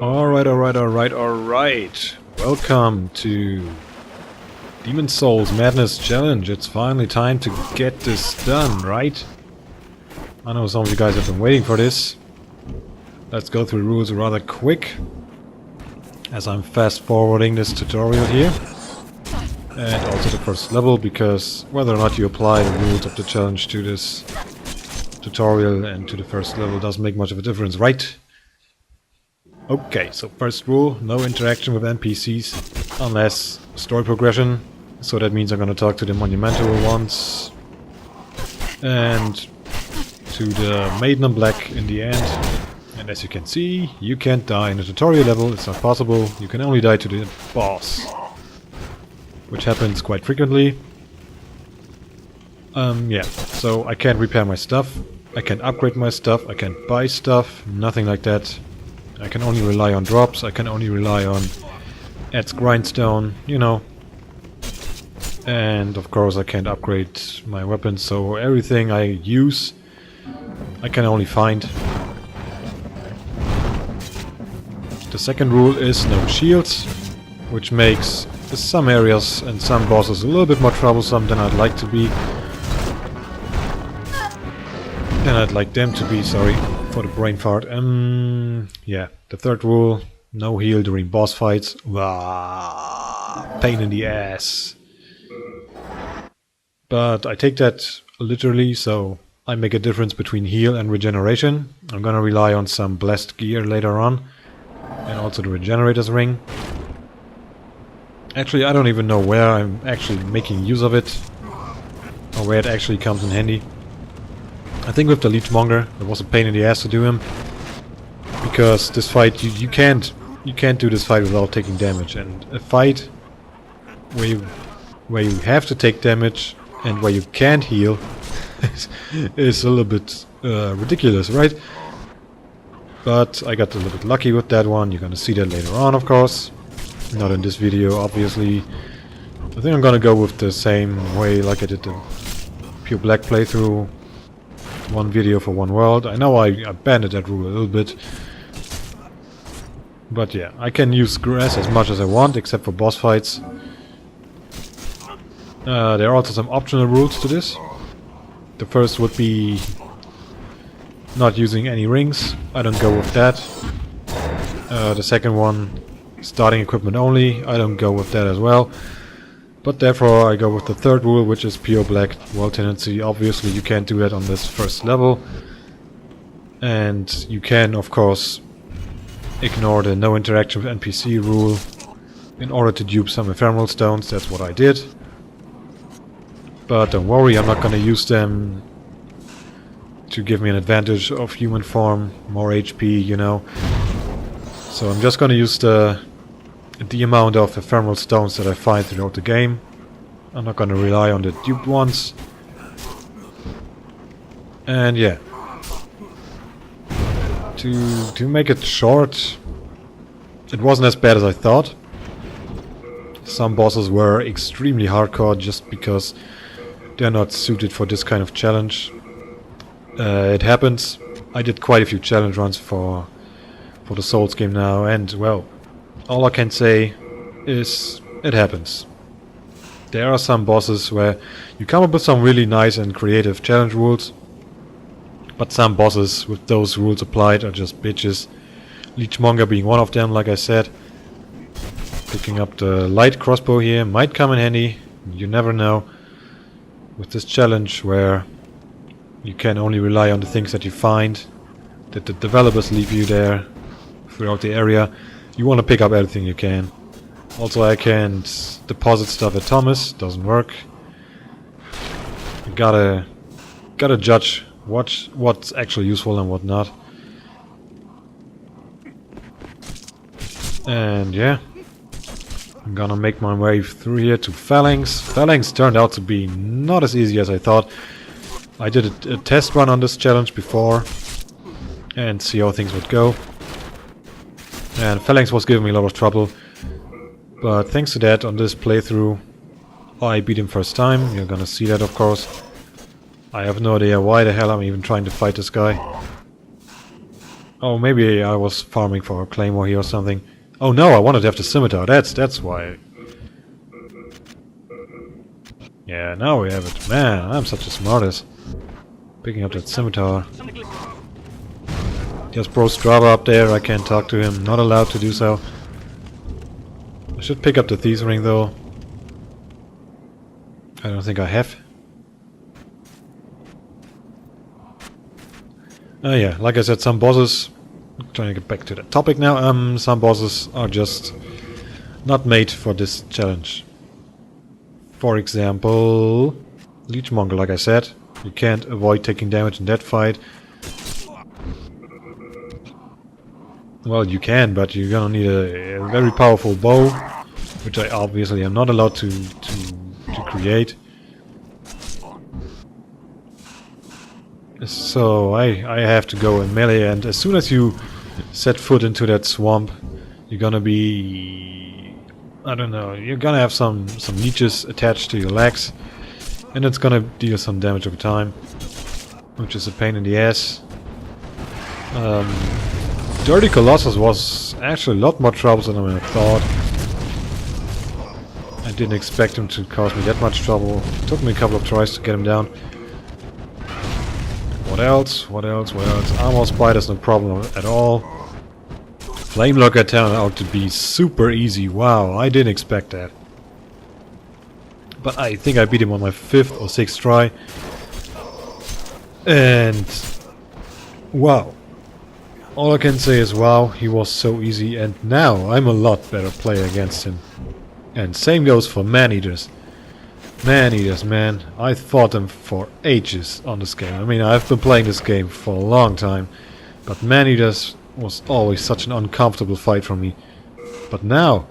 Alright. Welcome to Demon Souls Madness Challenge. It's finally time to get this done, right? I know some of you guys have been waiting for this. Let's go through the rules rather quick, as I'm fast forwarding this tutorial here. And also the first level, because whether or not you apply the rules of the challenge to this tutorial and to the first level doesn't make much of a difference, right? Okay, so first rule, no interaction with NPCs unless story progression. So that means I'm gonna talk to the monumental ones and to the maiden in black in the end. And as you can see, you can't die in the tutorial level, it's not possible. You can only die to the boss, which happens quite frequently. Yeah, so I can't repair my stuff, I can't upgrade my stuff, I can't buy stuff, nothing like that. I can only rely on drops, I can only rely on adds grindstone, you know. And of course I can't upgrade my weapons, so everything I use I can only find. The second rule is no shields, which makes some areas and some bosses a little bit more troublesome than I'd like to be. Than I'd like them to be, sorry. For the brain fart. Yeah, the third rule, no heal during boss fights. Pain in the ass. But I take that literally, so I make a difference between heal and regeneration. I'm gonna rely on some blessed gear later on, and also the regenerator's ring. Actually, I don't even know where I'm actually making use of it, or where it actually comes in handy. I think with the Leechmonger, it was a pain in the ass to do him, because this fight you can't do this fight without taking damage, and a fight where you have to take damage and where you can't heal is a little bit ridiculous, right? But I got a little bit lucky with that one. You're gonna see that later on, of course. Not in this video, obviously. I think I'm gonna go with the same way like I did the Pure Black playthrough. One video for one world. I know I abandoned that rule a little bit. But yeah, I can use grass as much as I want, except for boss fights. There are also some optional rules to this. The first would be not using any rings. I don't go with that. The second one, starting equipment only. I don't go with that as well. But therefore I go with the third rule, which is Pure Black World Tendency. Obviously you can't do that on this first level. And you can, of course, ignore the no interaction with NPC rule in order to dupe some ephemeral stones. That's what I did. But don't worry, I'm not gonna use them to give me an advantage of human form, more HP, you know. So I'm just gonna use the amount of ephemeral stones that I find throughout the game. I'm not gonna rely on the duped ones. And yeah. To make it short, it wasn't as bad as I thought. Some bosses were extremely hardcore just because they're not suited for this kind of challenge. It happens. I did quite a few challenge runs for the Souls game now, and well, all I can say is it happens. There are some bosses where you come up with some really nice and creative challenge rules, but some bosses with those rules applied are just bitches. Leechmonger being one of them, like I said. Picking up the light crossbow here might come in handy, you never know. With this challenge where you can only rely on the things that you find, that the developers leave you there throughout the area. You want to pick up everything you can. Also, I can't deposit stuff at Thomas. Doesn't work. You gotta judge what's actually useful and what not. And yeah, I'm gonna make my way through here to Phalanx. Phalanx turned out to be not as easy as I thought. I did a test run on this challenge before and see how things would go. And Phalanx was giving me a lot of trouble, but thanks to that, on this playthrough I beat him first time. You're gonna see that, of course. I have no idea why the hell I'm even trying to fight this guy. Oh, maybe I was farming for a claymore here or something. Oh no, I wanted to have the scimitar. That's why. Yeah, now we have it. Man, I'm such a smartass. Picking up that scimitar. There's Bro Strava up there. I can't talk to him. Not allowed to do so. I should pick up the Thieves Ring though. I don't think I have. Oh yeah, like I said, some bosses, trying to get back to the topic now, some bosses are just not made for this challenge. For example, Leechmonger, like I said, you can't avoid taking damage in that fight. Well, you can, but you're gonna need a very powerful bow, which I obviously am not allowed to create. So I have to go in melee, and as soon as you set foot into that swamp, you're gonna be... I don't know, you're gonna have some leeches attached to your legs, and it's gonna deal some damage over time, which is a pain in the ass. Dirty Colossus was actually a lot more troublesome than I thought. I didn't expect him to cause me that much trouble. It took me a couple of tries to get him down. What else? What else? What else? Armor Spider's no problem at all. Flame Lurker turned out to be super easy. Wow, I didn't expect that. But I think I beat him on my 5th or 6th try. And... wow. All I can say is wow, he was so easy, and now I'm a lot better player against him. And same goes for Man-Eaters. Man-Eaters, man. I fought them for ages on this game. I mean, I've been playing this game for a long time. But Man-Eaters was always such an uncomfortable fight for me. But now,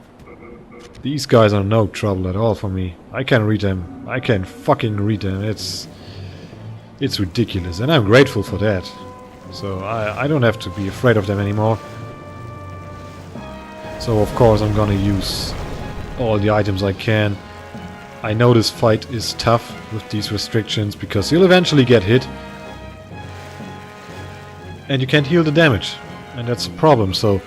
these guys are no trouble at all for me. I can read them. I can fucking read them. It's ridiculous, and I'm grateful for that. So I don't have to be afraid of them anymore. So of course I'm gonna use all the items I can. I know this fight is tough with these restrictions because you'll eventually get hit. And you can't heal the damage. And that's a problem. So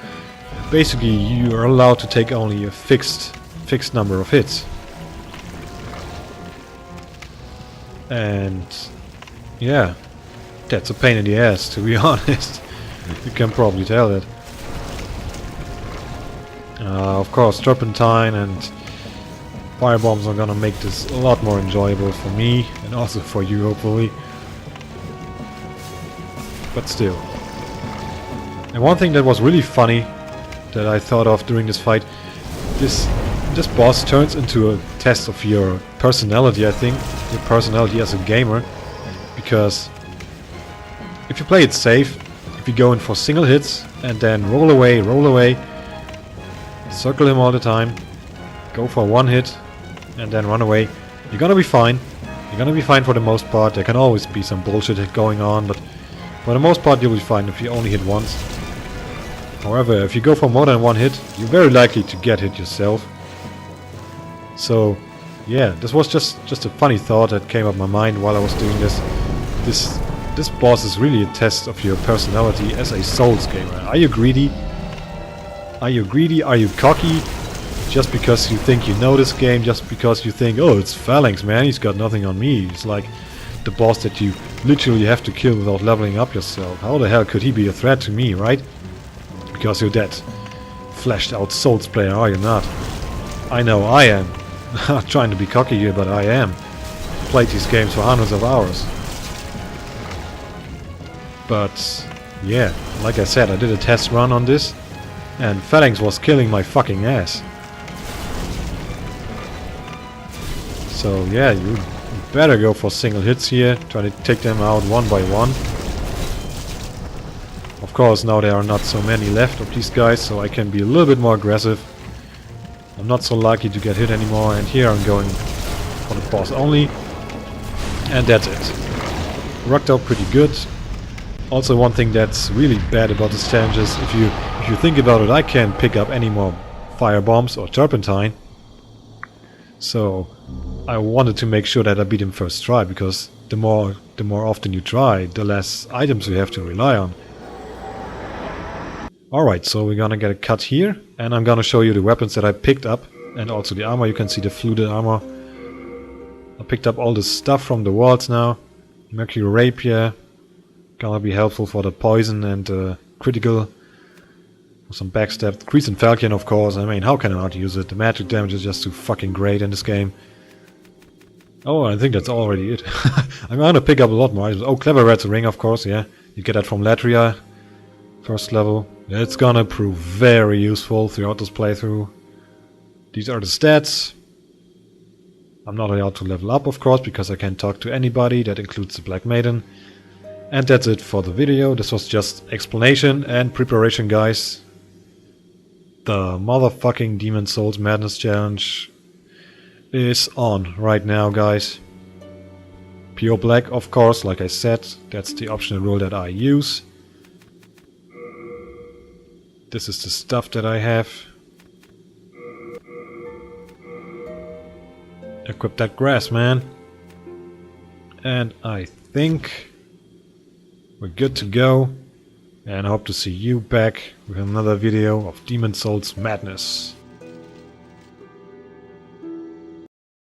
basically you are allowed to take only a fixed number of hits. And yeah, that's a pain in the ass, to be honest. You can probably tell that. Of course, Turpentine and Firebombs are gonna make this a lot more enjoyable for me, and also for you, hopefully. But still. And one thing that was really funny, that I thought of during this fight, this boss turns into a test of your personality, I think. Your personality as a gamer. Because if you play it safe, if you go in for single hits and then roll away, circle him all the time, go for one hit and then run away, you're gonna be fine. You're gonna be fine for the most part. There can always be some bullshit going on, but for the most part you'll be fine if you only hit once. However, if you go for more than one hit, you're very likely to get hit yourself. So yeah, this was just a funny thought that came up my mind while I was doing this. This boss is really a test of your personality as a Souls gamer. Are you greedy? Are you greedy? Are you cocky? Just because you think you know this game, just because you think, oh, it's Phalanx, man, he's got nothing on me. He's like the boss that you literally have to kill without leveling up yourself. How the hell could he be a threat to me, right? Because you're that fleshed out Souls player, are you not? I know I am. Not trying to be cocky here, but I am. Played these games for hundreds of hours. But yeah, like I said, I did a test run on this, and Phalanx was killing my fucking ass. So yeah, you better go for single hits here, try to take them out one by one. Of course, now there are not so many left of these guys, so I can be a little bit more aggressive. I'm not so lucky to get hit anymore, and here I'm going for the boss only. And that's it. Worked out pretty good. Also, one thing that's really bad about this challenge is if you think about it, I can't pick up any more fire bombs or turpentine. So I wanted to make sure that I beat him first try, because the more often you try, the less items you have to rely on. Alright, so we're gonna get a cut here, and I'm gonna show you the weapons that I picked up, and also the armor. You can see the fluted armor. I picked up all this stuff from the walls now. Mercury Rapier, gonna be helpful for the poison and critical. Some backstab. Crescent Falcon, of course. I mean, how can I not use it? The magic damage is just too fucking great in this game. Oh, I think that's already it. I'm gonna pick up a lot more items. Oh, Clever Rat's Ring, of course, yeah. You get that from Latria. First level. It's gonna prove very useful throughout this playthrough. These are the stats. I'm not allowed to level up, of course, because I can't talk to anybody. That includes the Black Maiden. And that's it for the video. This was just explanation and preparation, guys. The motherfucking Demon Souls Madness Challenge is on right now, guys. Pure Black, of course, like I said. That's the optional rule that I use. This is the stuff that I have. Equip that grass, man. And I think we're good to go. And I hope to see you back with another video of Demon Souls Madness.